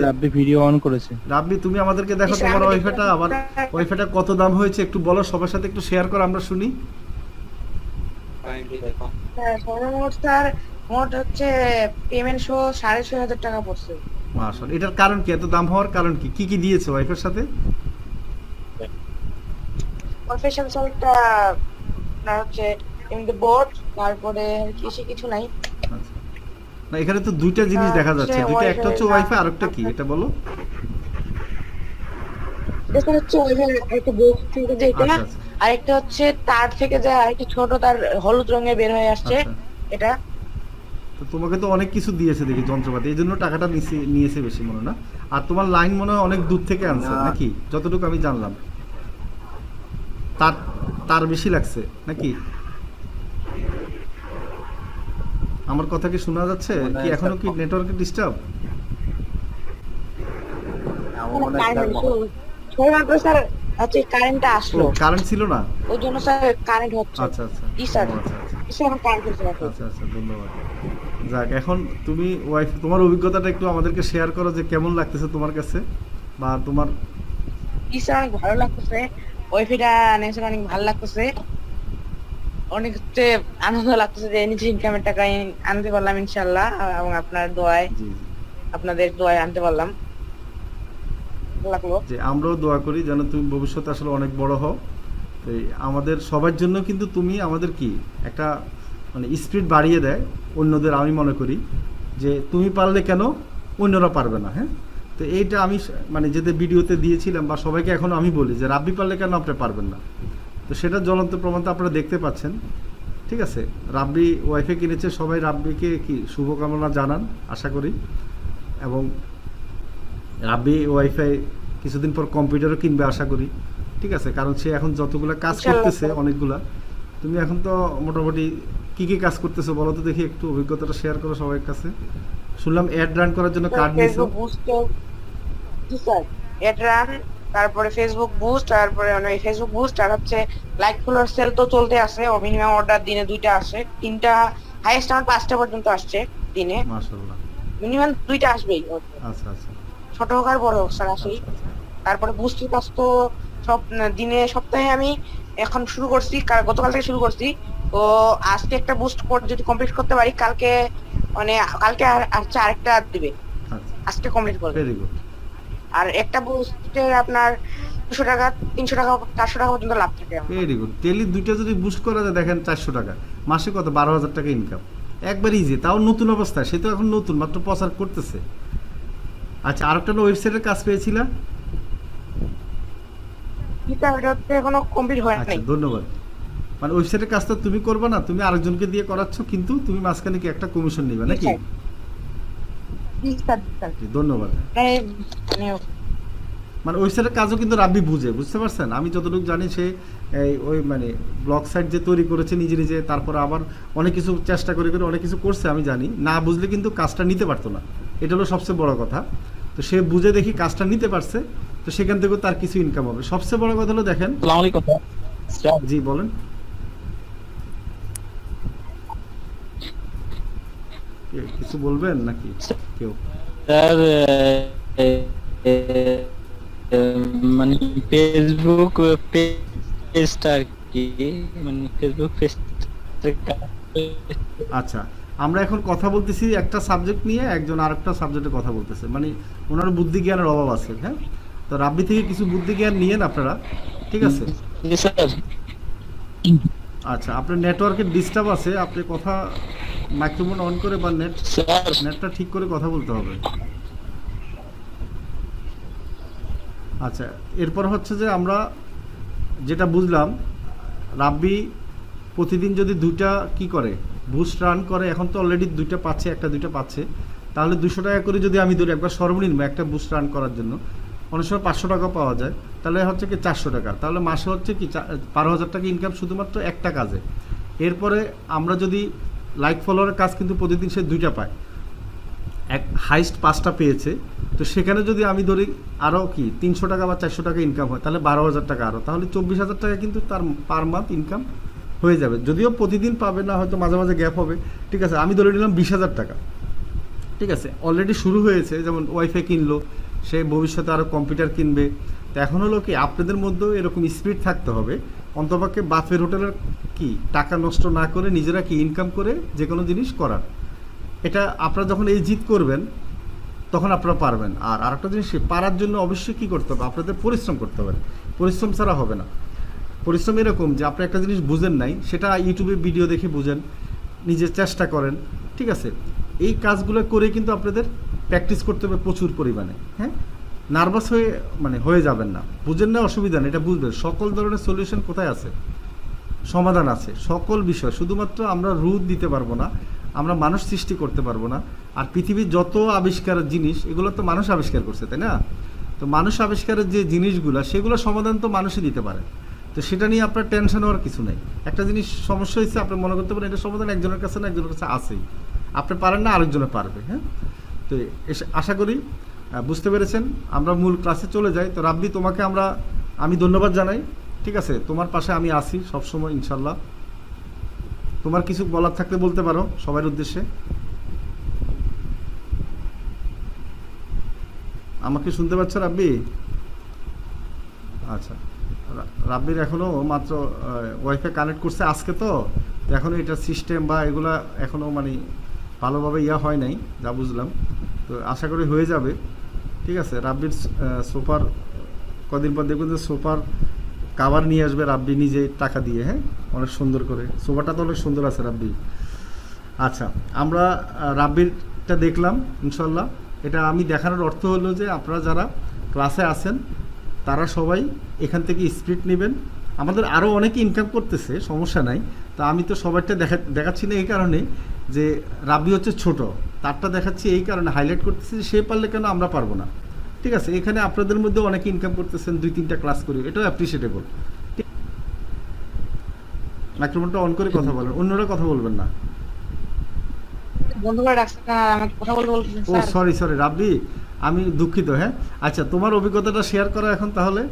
Rabbi video on করেছে। রাব্বি তুমি আমাদেরকে দেখো তোমার ওয়াইফাইটা, আমার ওয়াইফাইটা কত দাম হয়েছে একটু বলো, সবার সাথে একটু শেয়ার করো, আমরা শুনি। সর্বমোট স্যার মোট হচ্ছে পেমেন্ট সহ 6,500 টাকা পড়ছে। মাশাআল্লাহ, এটার কারণ কি, এত দাম হওয়ার কারণ কি, কি কি দিয়েছে ওয়াইফাইয়ের সাথে? ওয়াইফাই সাথে একটা আপনার হচ্ছে ইনদি বোর্ড, তারপরে কিছু নাই। আচ্ছা, না এখানে তো দুইটা জিনিস দেখা যাচ্ছে, দুইটা, একটা হচ্ছে ওয়াইফাই আর একটা কি এটা বলো। এটা হচ্ছে ওয়াইফাই একটা বক্স থেকে যেটা, আচ্ছা আচ্ছা আর একটা হচ্ছে তার থেকে যে আরেকটা ছোট তার হলুদ রঙের বের হয়ে আসছে আচ্ছা। এটা। তো তোমাকে তো অনেক কিছু দিয়েছে দেখি যন্ত্রপাতি, এই জন্য টাকাটা নিয়েছে বেশি মনে না। আর তোমার লাইন মনে হয় অনেক দূর থেকে আনছে নাকি, যতটুকু আমি জানলাম, তার তার বেশি লাগছে নাকি? আমার কথা কি শোনা যাচ্ছে কি, এখনো কি নেটওয়ার্কে ডিস্টার্ব? স্যার হচ্ছে কারেন্টটা আসলো, কারেন্ট ছিল না ওই জন্য স্যার কারেন্ট হচ্ছে। আচ্ছা আচ্ছা জি স্যার, আচ্ছা আচ্ছা এখন কারেন্ট হচ্ছে। আচ্ছা আচ্ছা, ধন্যবাদ। যাক, এখন তুমি ওয়াইফ তোমার অভিজ্ঞতাটা একটু আমাদেরকে শেয়ার করো যে কেমন লাগতেছে তোমার কাছে, বা তোমার। জি স্যার, অনেক ভালো লাগতেছে, ওয়াইফাইটা নেক্সট অনেক ভালো লাগতেছে, অনেক হচ্ছে আনন্দ লাগতেছে যে নিজে ইনকামের টাকা আনতে পারলাম ইনশাআল্লাহ, এবং আপনার দোয়ায়, জি জি, আপনাদের দোয়ায় আনতে পারলাম, ভালো লাগলো। যে আমরাও দোয়া করি যেন তুমি ভবিষ্যতে আসলে অনেক বড় হও। তো আমাদের সবার জন্য কিন্তু তুমি আমাদের কি একটা মানে স্পিড বাড়িয়ে দেয় অন্যদের, আমি মনে করি যে তুমি পারলে কেন অন্যরা পারবে না। হ্যাঁ, তো এইটা আমি মানে যেতে ভিডিওতে দিয়েছিলাম, বা সবাইকে এখন আমি বলি যে রাব্বি পারলে কেন আপনি পারবেন না। তো সেটা জ্বলন্ত প্রমাণ তো আপনারা দেখতে পাচ্ছেন। ঠিক আছে, রাব্বি ওয়াইফাই কিনেছে, সবাই রাব্বিকে কি শুভকামনা জানান আশা করি। এবং রাব্বি ওয়াইফাই কিছুদিন পর কম্পিউটারও কিনবে আশা করি। ঠিক আছে, কারণ সে এখন যতগুলো কাজ করতেছে অনেকগুলা। তুমি এখন তো মোটামুটি কি কি কাজ করতেছো বলো তো দেখি, একটু অভিজ্ঞতাটা শেয়ার করো সবার কাছে। শুনলাম অ্যাড রান করার জন্য কার্ড নিছো। জি স্যার, অ্যাড রান, তারপরে ফেসবুক বুস্ট, তারপরে মানে ফেসবুক বুস্ট আর হচ্ছে লাইক ফলোয়ার সেল তো চলতে আছে, ও মিনিমাম অর্ডার দিনে 2টা আসে, 3টা, হাইয়েস্ট আমার 5টা পর্যন্ত আসছে দিনে, মাশাআল্লাহ, মিনিমাম 2টা আসবেই। আচ্ছা আচ্ছা ছোট হোক আর বড় হোক স্যার আসেই। তারপরে বুস্টের কাজ তো সব দিনে সপ্তাহে আমি এখন শুরু করছি, গতকাল থেকে শুরু করছি। তো আজকে একটা বুস্ট কোড যদি কমপ্লিট করতে পারি, কালকে মানে কালকে আর আরেকটা দিবে, আচ্ছা, আজকে কমপ্লিট করবে। Very good. আর একটা বুস্টের আপনার 200 টাকা, 300 টাকা, 400 টাকা পর্যন্ত লাভ থাকে। Very good. ডেইলি দুইটা যদি বুস্ট করা যায়, দেখেন 400 টাকা, মাসে কত 12,000 টাকা ইনকাম, একবার ইজি, তাও নতুন অবস্থায়, সে তো এখন নতুন মাত্র প্রচার করতেছে। আচ্ছা, আরেকটা ওয়েবসাইটের কাজ পেয়েছিলা? এখনো কমপ্লিট হয় আচ্ছা, নাই। ধন্যবাদ। মানে ওয়েবসাইটের কাজটা তুমি করবে না, তুমি আরেকজনকে দিয়ে করাচ্ছ, কিন্তু তুমি মাঝখানে কি একটা কমিশন নিবে নাকি? ধন্যবাদ। মানে ওয়েবসাইটের কাজও কিন্তু রাব্বি বুঝে, বুঝতে পারছেন? আমি যতটুকু জানি সে ওই মানে ব্লগ সাইট যে তৈরি করেছে নিজে নিজে, তারপর আবার অনেক কিছু চেষ্টা করে করে অনেক কিছু করছে, আমি জানি। না বুঝলে কিন্তু কাজটা নিতে পারতো না, এটা হলো সবচেয়ে বড় কথা। তো সে বুঝে দেখি কাজটা নিতে পারছে, তো সেখান থেকেও তার কিছু ইনকাম হবে। সবচেয়ে বড় কথা হলো দেখেন। জি বলেন। কিছু বলবেন নাকি কেউ? স্যার মানে ফেসবুক পেজটা কি, মানে ফেসবুক পেজ। আচ্ছা, আমরা এখন কথা বলতেছি একটা সাবজেক্ট নিয়ে, একজন আরেকটা সাবজেক্টে কথা বলতেছে, মানে ওনার বুদ্ধি জ্ঞানের অভাব আছে। হ্যাঁ, তো রাব্বি থেকে কিছু বুদ্ধি জ্ঞান নিয়েন আপনারা, ঠিক আছে? আচ্ছা, আপনার নেটওয়ার্কের ডিস্টার্ব আছে, আপনি কথা মাইক্রোফোন অন করে বা নেটটা ঠিক করে কথা বলতে হবে। আচ্ছা, এরপর হচ্ছে যে আমরা যেটা বুঝলাম, রাব্বি প্রতিদিন যদি 2টা কি করে বুস্ট রান করে, এখন তো অলরেডি 2টা পাচ্ছে, একটা 2টা পাচ্ছে, তাহলে 200 টাকা করে যদি আমি ধরি একবার সর্বনিম্ন একটা বুস্ট রান করার জন্য, অনেক সময় 500 টাকা পাওয়া যায়, তাহলে হচ্ছে কি 400 টাকা, তাহলে মাসে হচ্ছে কি 12,000 টাকা ইনকাম শুধুমাত্র একটা কাজে। এরপরে আমরা যদি লাইক ফলোয়ারের কাজ কিন্তু প্রতিদিন সে 2টা পায়, এক হাইস্ট 5টা পেয়েছে, তো সেখানে যদি আমি ধরি আরও কি 300 টাকা বা 400 টাকা ইনকাম হয়, তাহলে 12,000 টাকা আরও, তাহলে 24,000 টাকা কিন্তু তার পার মান্থ ইনকাম হয়ে যাবে। যদিও প্রতিদিন পাবে না, হয়তো মাঝে মাঝে গ্যাপ হবে। ঠিক আছে, আমি ধরে নিলাম 20,000 টাকা। ঠিক আছে, অলরেডি শুরু হয়েছে, যেমন ওয়াইফাই কিনলো, সে ভবিষ্যতে আরও কম্পিউটার কিনবে। তো এখন হলো কি, আপনাদের মধ্যেও এরকম স্পিড থাকতে হবে, অন্তপক্ষে বাফের হোটেলের কি টাকা নষ্ট না করে নিজেরা কি ইনকাম করে যে কোনো জিনিস করার। এটা আপনারা যখন এই জিত করবেন তখন আপনারা পারবেন। আর আরেকটা জিনিস, পারার জন্য অবশ্যই কী করতে হবে, আপনাদের পরিশ্রম করতে হবে, পরিশ্রম ছাড়া হবে না। পরিশ্রম এরকম যে আপনি একটা জিনিস বুঝেন নাই, সেটা ইউটিউবে ভিডিও দেখে বুঝেন, নিজের চেষ্টা করেন, ঠিক আছে। এই কাজগুলো করে কিন্তু আপনাদের প্র্যাকটিস করতে হবে প্রচুর পরিমাণে। হ্যাঁ, নার্ভাস হয়ে যাবেন না, বুঝেন না অসুবিধা নেই, এটা বুঝবেন। সকল ধরনের সলিউশন কোথায় আছে, সমাধান আছে সকল বিষয়। শুধুমাত্র আমরা রুট দিতে পারবো না, আমরা মানুষ সৃষ্টি করতে পারবো না। আর পৃথিবীর যত আবিষ্কারের জিনিস, এগুলো তো মানুষ আবিষ্কার করছে, তাই না? তো মানুষ আবিষ্কারের যে জিনিসগুলো, সেগুলো সমাধান তো মানুষই দিতে পারে। তো সেটা নিয়ে আপনার টেনশন হওয়ার কিছু নেই। একটা জিনিস সমস্যা হয়েছে, আপনি মনে করতে পারেন এটা সমাধান একজনের কাছে না একজনের কাছে আছেই, আপনি পারেন না, আরেকজনে পারবে। হ্যাঁ, তো আশা করি বুঝতে পেরেছেন। আমরা মূল ক্লাসে চলে যাই। তো রাব্বি, তোমাকে আমি ধন্যবাদ জানাই, ঠিক আছে। তোমার পাশে আমি আছি সবসময় ইনশাল্লাহ। তোমার কিছু বলার থাকলে বলতে পারো সবার উদ্দেশ্যে। আমাকে শুনতে পাচ্ছ রাব্বি? আচ্ছা, রাব্বির এখনও মাত্র ওয়াইফাই কানেক্ট করছে আজকে, তো এখনও এটা সিস্টেম বা এগুলা এখনও ভালোভাবে হয় নাই, যা বুঝলাম। তো আশা করি হয়ে যাবে, ঠিক আছে। রাব্বির সোফার কদিন পর দেখবেন যে সোফার কাভার নিয়ে আসবে রাব্বি নিজে টাকা দিয়ে। হ্যাঁ, অনেক সুন্দর করে, সোফাটা তো অনেক সুন্দর আছে রাব্বি। আচ্ছা, আমরা রাব্বিরটা দেখলাম ইনশাল্লাহ। এটা আমি দেখানোর অর্থ হলো যে আপনারা যারা ক্লাসে আছেন তারা সবাই এখান থেকে স্পিড নেবেন। আমাদের আরও অনেকে ইনকাম করতেছে, সমস্যা নাই। তা আমি তো সবারটা দেখাচ্ছি না এই কারণে যে রাব্বি হচ্ছে ছোট, তারটা দেখাচ্ছি এই কারণে, হাইলাইট করতেছি যে সে পারলে কেন আমরা পারবো না, ঠিক আছে। এখানে আপনাদের মধ্যে অনেকে ইনকাম করতেছেন 2-3টা ক্লাস করি, এটাও অ্যাপ্রিসিয়েটেবল। মাইক্রোফোনটা অন করে কথা বলেন, অন্যরা কথা বলবেন না। বন্ধু করে রাখছেন, আমাকে কথা বলতে বলতেছেন ও স্যার। সরি রাব্বি, আমি দুঃখিত। হ্যাঁ, আচ্ছা, তোমার অভিজ্ঞতাটা শেয়ার করো এখন তাহলে।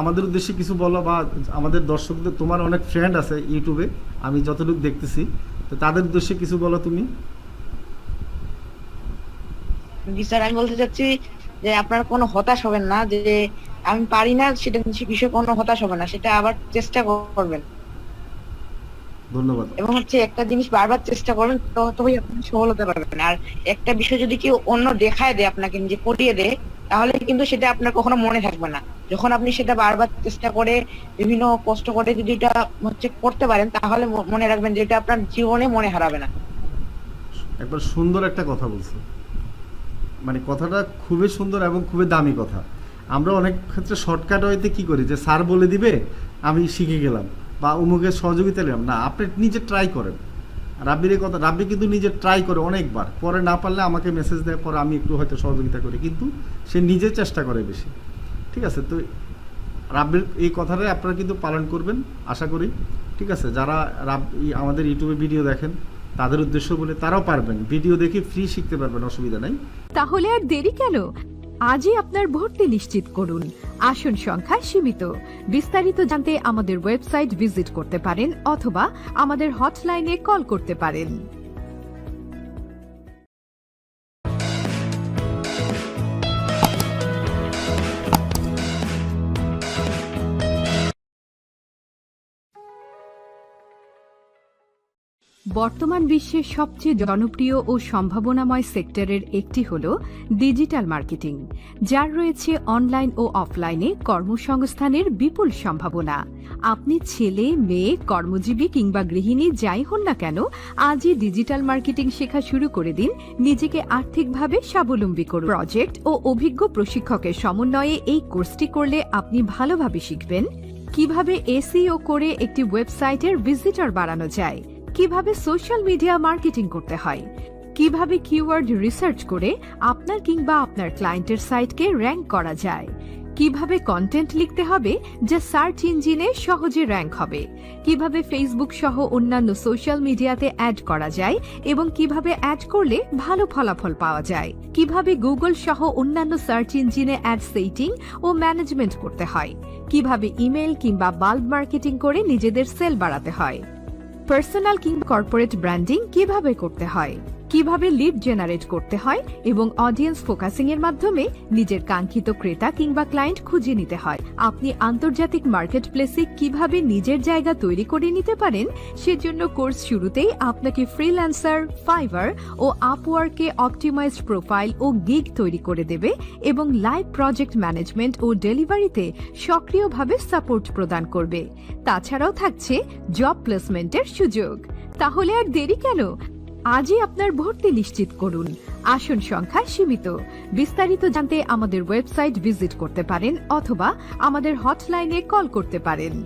আমাদের উদ্দেশ্যে কিছু বলো, বা আমাদের দর্শকদের, তোমার অনেক ফ্রেন্ড আছে ইউটিউবে আমি যতটুকু দেখতেছি, তো তাদের উদ্দেশ্যে কিছু বলো তুমি। জি স্যার, আমি বলতে চাচ্ছি যে আপনারা কোনো হতাশ হবেন না, যে আমি পারি না সেটা বিষয়ে কোনো হতাশ হবে না, সেটা আবার চেষ্টা করবেন। ধন্যবাদ। এবং হচ্ছে একটা জিনিস বারবার চেষ্টা করবেন, তবেই আপনি সফলতা পাবেন। আর একটা বিষয় যদি কেউ অন্য দেখায় দেয়, আপনাকে নিজে করিয়ে দেয়, তাহলে কিন্তু সেটা আপনার কখনো মনে থাকবে না। যখন আপনি সেটা বারবার চেষ্টা করে, বিভিন্ন কষ্ট করে যদি এটা করতে পারেন, তাহলে মনে রাখবেন যে এটা আপনার জীবনে মনে হারাবে না। একবার সুন্দর একটা কথা বলছো, কথাটা খুবই সুন্দর এবং খুবই দামি কথা। আমরা অনেক ক্ষেত্রে শর্টকাট হইতে কি করি, যে স্যার বলে দিবে আমি শিখে গেলাম, বা অমুকের সহযোগিতা নিলাম না। আপনি নিজে ট্রাই করেন। রাব্বির কথা, রাব্বি কিন্তু নিজে ট্রাই করে অনেকবার, পরে না পারলে আমাকে মেসেজ দেয়, পরে আমি একটু হয়তো সহযোগিতা করি, কিন্তু সে নিজে চেষ্টা করে বেশি, ঠিক আছে। তো রাব্বির এই কথাটাই আপনারা কিন্তু পালন করবেন আশা করি, ঠিক আছে। যারা আমাদের ইউটিউবে ভিডিও দেখেন তাদের উদ্দেশ্য বলে, তারাও পারবেন, ভিডিও দেখে ফ্রি শিখতে পারবেন, অসুবিধা নাই। তাহলে আর দেরি কেন, আজই আপনার ভর্তি নিশ্চিত করুন। আসন সংখ্যা সীমিত। বিস্তারিত জানতে আমাদের ওয়েবসাইট ভিজিট করতে পারেন অথবা আমাদের হটলাইনে কল করতে পারেন। বর্তমান বিশ্বের সবচেয়ে জনপ্রিয় ও সম্ভাবনাময় সেক্টরের একটি হল ডিজিটাল মার্কেটিং, যার রয়েছে অনলাইন ও অফলাইনে কর্মসংস্থানের বিপুল সম্ভাবনা। আপনি ছেলে, মেয়ে, কর্মজীবী কিংবা গৃহিণী যাই হন না কেন, আজই ডিজিটাল মার্কেটিং শেখা শুরু করে দিন। নিজেকে আর্থিকভাবে স্বাবলম্বী করুন। প্রজেক্ট ও অভিজ্ঞ প্রশিক্ষকের সমন্বয়ে এই কোর্সটি করলে আপনি ভালোভাবে শিখবেন কিভাবে এসইও করে একটি ওয়েবসাইটের ভিজিটর বাড়ানো যায়, কিভাবে সোশ্যাল মিডিয়া মার্কেটিং করতে হয়, কিভাবে কিওয়ার্ড রিসার্চ করে আপনার কিংবা আপনার ক্লায়েন্টের সাইটকে র্যাঙ্ক করা যায়, কিভাবে কন্টেন্ট লিখতে হবে যা সার্চ ইঞ্জিনে সহজে র্যাঙ্ক হবে, কিভাবে ফেসবুক সহ অন্যান্য সোশ্যাল মিডিয়াতে অ্যাড করা যায় এবং কিভাবে অ্যাড করলে ভালো ফলাফল পাওয়া যায়, কিভাবে গুগল সহ অন্যান্য সার্চ ইঞ্জিনে অ্যাড সেটিং ও ম্যানেজমেন্ট করতে হয়, কিভাবে ইমেল কিংবা বাল্ব মার্কেটিং করে নিজেদের সেল বাড়াতে হয়, পার্সোনাল কিংবা কর্পোরেট ব্র্যান্ডিং কিভাবে করতে হয়, কিভাবে লিড জেনারেট করতে হয় এবং অডিয়েন্স ফোকাসিং এর মাধ্যমে নিজের কাঙ্ক্ষিত ক্রেতা কিংবা ক্লায়েন্ট খুঁজে নিতে হয়। আপনি আন্তর্জাতিক মার্কেট প্লেসে কিভাবে নিজের জায়গা তৈরি করে নিতে পারেন সেজন্য কোর্স শুরুতেই আপনাকে ফ্রিল্যান্সার, ফাইভার ও আপওয়ার্কে অপটিমাইজড প্রোফাইল ও গিগ তৈরি করে দেবে এবং লাইভ প্রজেক্ট ম্যানেজমেন্ট ও ডেলিভারিতে সক্রিয়ভাবে সাপোর্ট প্রদান করবে। তাছাড়াও থাকছে জব প্লেসমেন্টের সুযোগ। তাহলে আর দেরি কেন? আজই আপনার ভর্তি নিশ্চিত করুন। আসন সংখ্যা সীমিত। বিস্তারিত জানতে আমাদের ওয়েবসাইট ভিজিট করতে পারেন অথবা আমাদের হটলাইনে কল করতে পারেন।